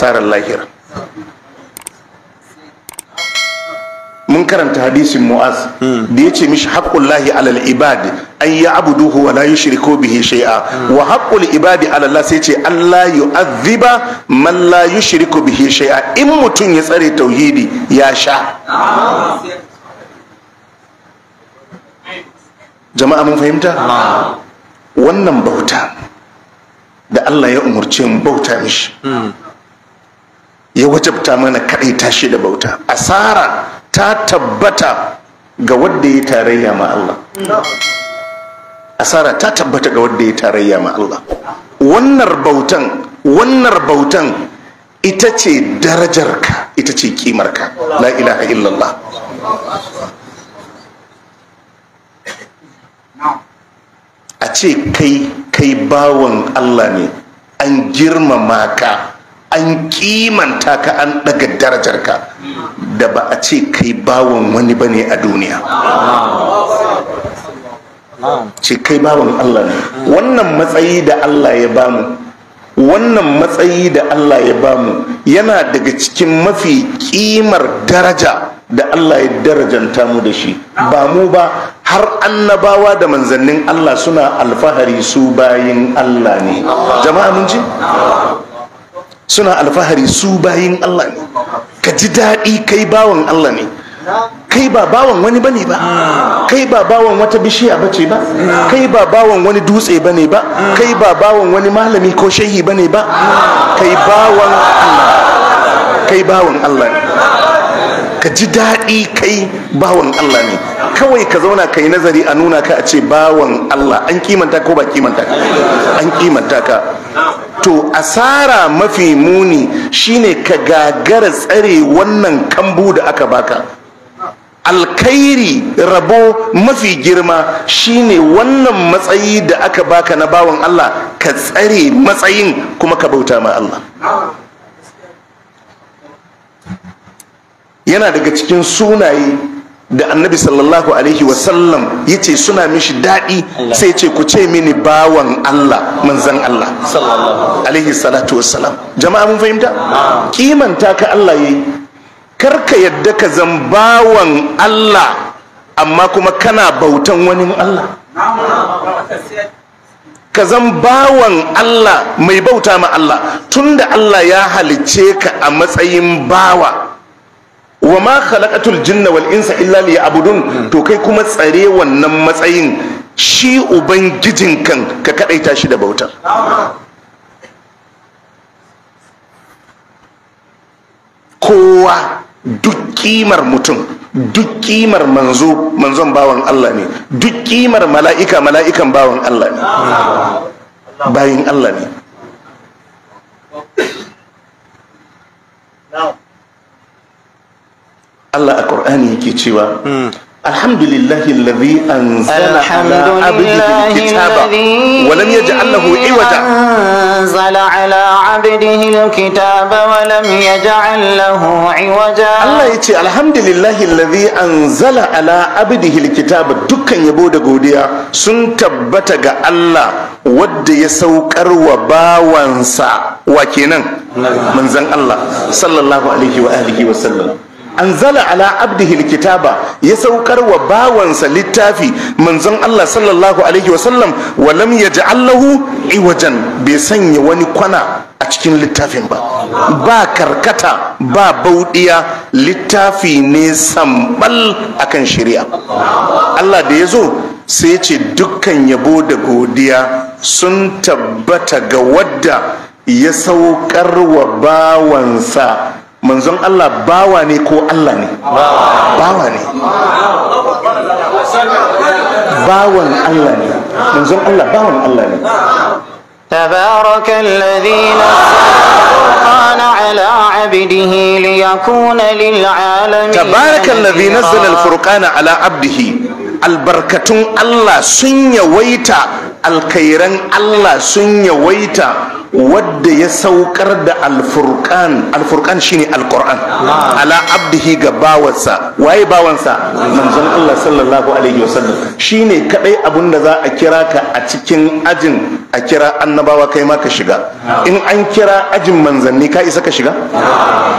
asarar lahira. mun karanta hadisin Mu'az da yace mishi haqqullahi alal ibad an ya'buduhu wa la yushriku bihi shay'a wa haqqul ibadi ala Allah sai yace Allah yu'adhiba man la yushriku bihi shay'a. in mutun ya tsare tauhidi ya sha. jama'a mun fahimta wannan bauta da Allah ya umurce mu bauta mishi ya wajabta mana kadai tashi da bauta. asara ta tabbata ga wanda ya tarayya ma Allah. asara ta tabbata ga wanda ya tarayya ma Allah. wannan bautan ita ce darajarka, ita ce kimarka. la ilaha illallah. a ce kai bawan Allah ne, an girmama ka, an kimanta ka, an daga darajarka, da ba a ce kai bawan wani bane a duniya. ce kai bawan Allah ne. wannan matsayi da Allah ya bamu, wannan matsayi da Allah ya bamu yana daga cikin mafi kimar daraja da Allah ya darajanta mu da shi. ba mu ba, har annabawa da manzannin Allah suna alfahari su bayin Allah ne. jama'a mun ji? suna alfahari su bayin Allah ne. ka ji daɗi kai bawan Allah ne. kai ba bawan wani bane ba, kai ba bawan wata bishiya bace ba, kai ba bawan wani dutse bane ba, kai ba bawan wani malami ko shehi bane ba, kai bawan Allah, kai bawan Allah ne. ka ji daɗi kai bawan Allah ne. kawai ka zauna ka yi nazari a nuna ka a ce bawan Allah. an kimanta ko ba kimanta ka? an kimanta ka. to asara mafi muni shine ka gagara tsare wannan kambu da aka baka. alkhairi rabo mafi girma shine wannan matsayi da aka baka na bawan Allah, ka tsare matsayin kuma ka bauta ma Allah. yana daga cikin sunaye da annabi sallallahu alaihi wasallam ya ce suna mishi daɗi, sai ce ku ce mini bawan Allah, manzan Allah alaihi salatu wassalam. jama'a mun fahimta? kimanta ka Allah yayi. karka yadda ka zan bawan Allah amma kuma kana bautan wani Allah. ka zan bawan Allah mai bauta ma Allah. tunda Allah ya halicce ka a matsayin bawa, wa ma khalaqatul jinna wal insa illa liya'budun, to kai kuma tsare wannan matsayin, shi ubangijin kan ka kadaita shi da bauta. kowa duk kimar mutum, duk kimar manzon bawan Allah ne, duk kimar mala'ikan bawan Allah ne, bayin Allah ne. Allah a Qur'ani yake cewa alhamdulillahi alladhi anzala ala abdihi alkitaba wa lam yaj'al lahu iwaja. anzala ala abdihi alkitaba wa lam yaj'al lahu iwaja. Allah yace alhamdulillahi alladhi anzala ala abdihi alkitaba. dukkan yabo da godiya sun tabbata ga Allah wadda ya saukar wa bawansa, wa kenan manzon Allah sallallahu alaihi wa alihi wa sallam. anzala ala abdihi alkitaba, ya saukar wa bawansa littafi manzon Allah sallallahu alaihi wasallam. wa lam yaj'al lahu iwajan, bai sanya wani kwana a cikin littafin ba, ba karkata ba baudiya. littafi ne sambal akan shari'a. Allah da yazo sai ya ce dukkan yabo da godiya sun tabbata ga wadda ya saukar wa bawansa. manzon Allah bawa ne ko Allah ne? bawa ne. bawan Allah ne. manzon Allah bawan Allah ne. تبارك الذي نزل الفرقان على عبده ليكون للعالمين تبارك الذي نزل الفرقان على عبده. albarkatun Allah sun yawaita, alkhairan Allah sun yawaita wadda ya saukar da alfurqan shine alquran ala abdihi ga bawansa. Waye bawansa? Manzon Allah sallallahu alaihi wasallam. Shine kadai abun da za a kira ka a cikin ajin a kira annabawa kai ma ka shiga. In an kira ajin manzanni ka isa ka shiga?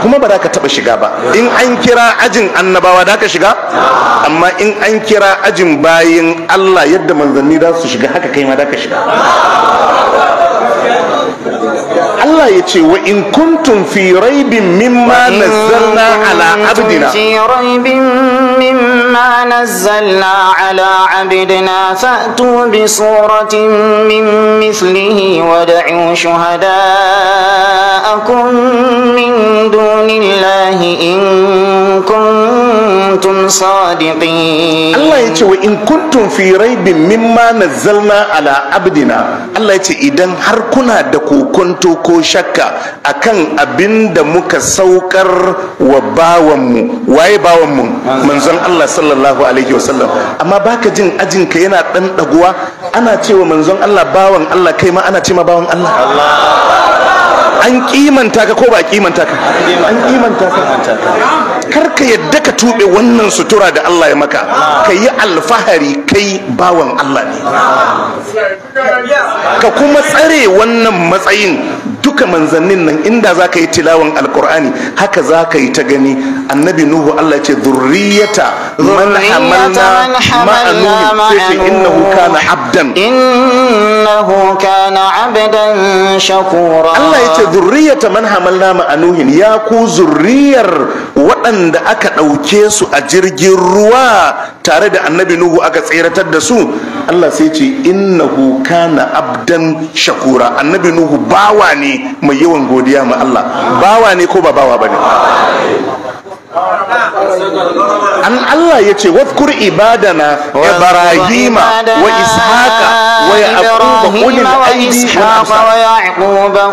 Kuma ba za ka taba shiga ba. In an kira ajin annabawa da ka shiga? Amma in an kira ajin bayin Allah yadda manzanni za su shiga haka kai ma da ka shiga. Allah ya ce wa in kuntum fi raibin mimma nazzalna ala abdina fi raibin mimma nazzalna ala abdina fa'tu bi suratin min mithlihi wad'u shuhada'akum min dunillahi in kuntum sadiqin. Allah ya ce wa in kuntum fi raibin mimma nazzalna ala abdina, Allah ya ce idan har kuna da kokonto ko shakka akan abin da muka saukar wa bawanmu. Waye bawanmu? Manzon Allah sallallahu alaihi wasallam. Amma baka jin ajinka yana dan daguwa, ana cewa manzon Allah bawan Allah, kai ma ana ce ma bawan Allah. An kimanta ka ko ba kimanta ka? An kimanta ka. Kar ka yadda ka tube wannan sutura da Allah ya maka, ka yi alfahari kai bawan Allah ne, ka kuma tsare wannan matsayin. Duka manzannin nan inda za ka yi tilawan alkur'ani haka za ka yi ta gani. Annabi Nuhu Allah ce zurriyata man hamalna ma'a Nuhin, sai ce innahu kana abdan shakura. Allah ya ce zurriyata man hamalna ma'a Nuhin, ya ku zurriyar waɗanda aka ɗauke su a jirgin ruwa tare da annabi Nuhu aka tseratar da su. Allah sai ce innahu kana abdan shakura. Annabi Nuhu bawa ne mai yawan godiya ma Allah. Bawa ne ko ba bawa bane? An Allah ya ce wadhkur ibadana Ibrahima wa Ishaqa wa Yaquba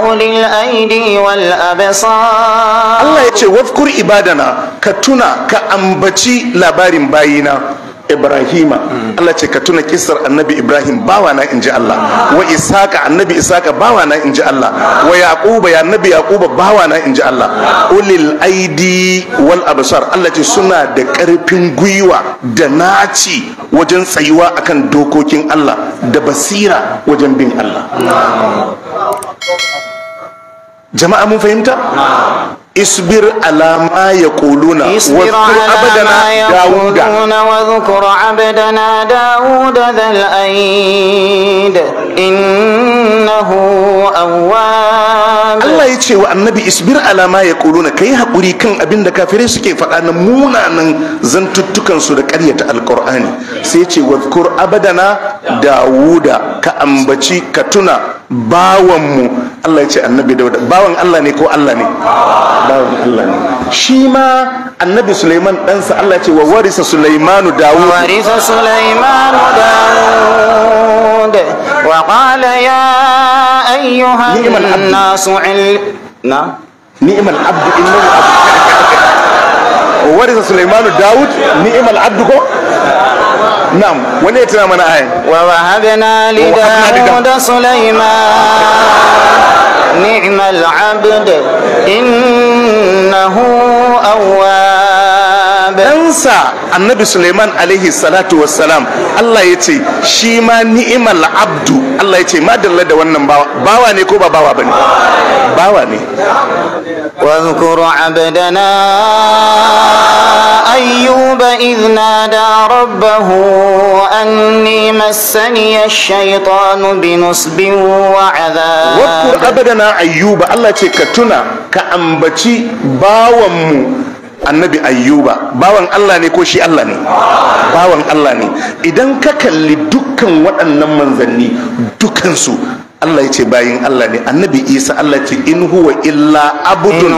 ulil aidi wal absar. Allah ya ce wadhkur ibadana, ka tuna ka ambaci labarin bayina Ibrahima. Allah ce ka tuna kissar annabi Ibrahim bawa na inji Allah, wa Ishaqa annabi Ishaqa bawa na inji Allah, wa Yaquba ya annabi Yaquba bawa na inji Allah. Ulil aidi wal absar, Allah ce suna da karfin gwiwa da naci wajen tsayuwa akan dokokin Allah da basira wajen bin Allah. Jama'a mun fahimta? اصبر على ما يقولون واذكر عبدنا داود ذا الأيد إنه أواب. Allah ya ce wa annabi isbir ala ma yaquluna, kai hakuri kan abin da kafirai suke faɗa na munanan zantuttukan su da ƙaryata alqur'ani. Sai ya ce wadhkur abadana Dawuda, ka ambaci ka tuna bawanmu. Allah ya ce annabi Dawuda bawan Allah ne ko Allah ne? Bawan Allah ne. Shi ma annabi Sulaiman ɗansa Allah ya ce wa warisa Sulaimanu Dawud. Warisa Sulaimanu Dawud wa qala ya ayyuhan nasu ni'mal abdu innahu abdu. Warisa Sulaimanu Dawud ni'mal abdu ko? Na'am, wani ya tuna mana ayin. Wa wahabna li Dawud Sulaiman ni'mal abd innahu awwab. Ɗansa annabi Sulaiman alaihi salatu wassalam, Allah ya ce shi ma ni'mal abdu. Allah ya ce madalla da wannan bawa ne ko ba bawa bane? Bawa ne. واذكر عبدنا أيوب إذ نادى ربه أني مسني الشيطان بنصب وعذاب. واذكر عبدنا أيوب، الله تكتنا كأنبتي باومو annabi ayyuba bawan Allah ne ko shi Allah ne? Bawan Allah ne. Idan ka kalli dukkan waɗannan manzanni dukansu Allah ya ce bayin Allah ne. Annabi Isa Allah ce in huwa illa abdun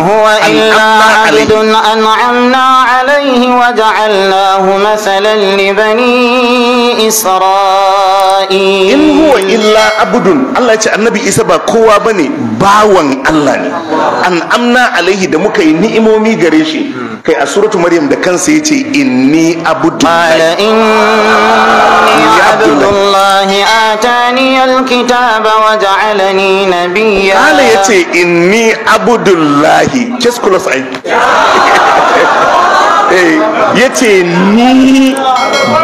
an'amna alayhi wa ja'alnahu mathalan li bani إسرائيل in huwa illa abudun. Allah ya ce annabi Isa ba kowa bane, bawan Allah ne. An amna alaihi da muka yi ni'imomi gare shi. Kai a suratu Maryam da kansa yace inni قال abudullah. إني عبد الله آتاني الكتاب وجعلني نبيا. Allah yace inni abudullahi. Keskulos ai. Yace ni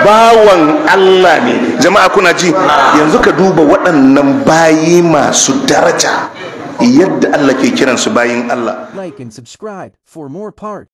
bawan Allah ne. Jama'a kuna ji, yanzu ka duba waɗannan bayi masu daraja yadda Allah ke kiransu bayin Allah. Like and subscribe for more parts.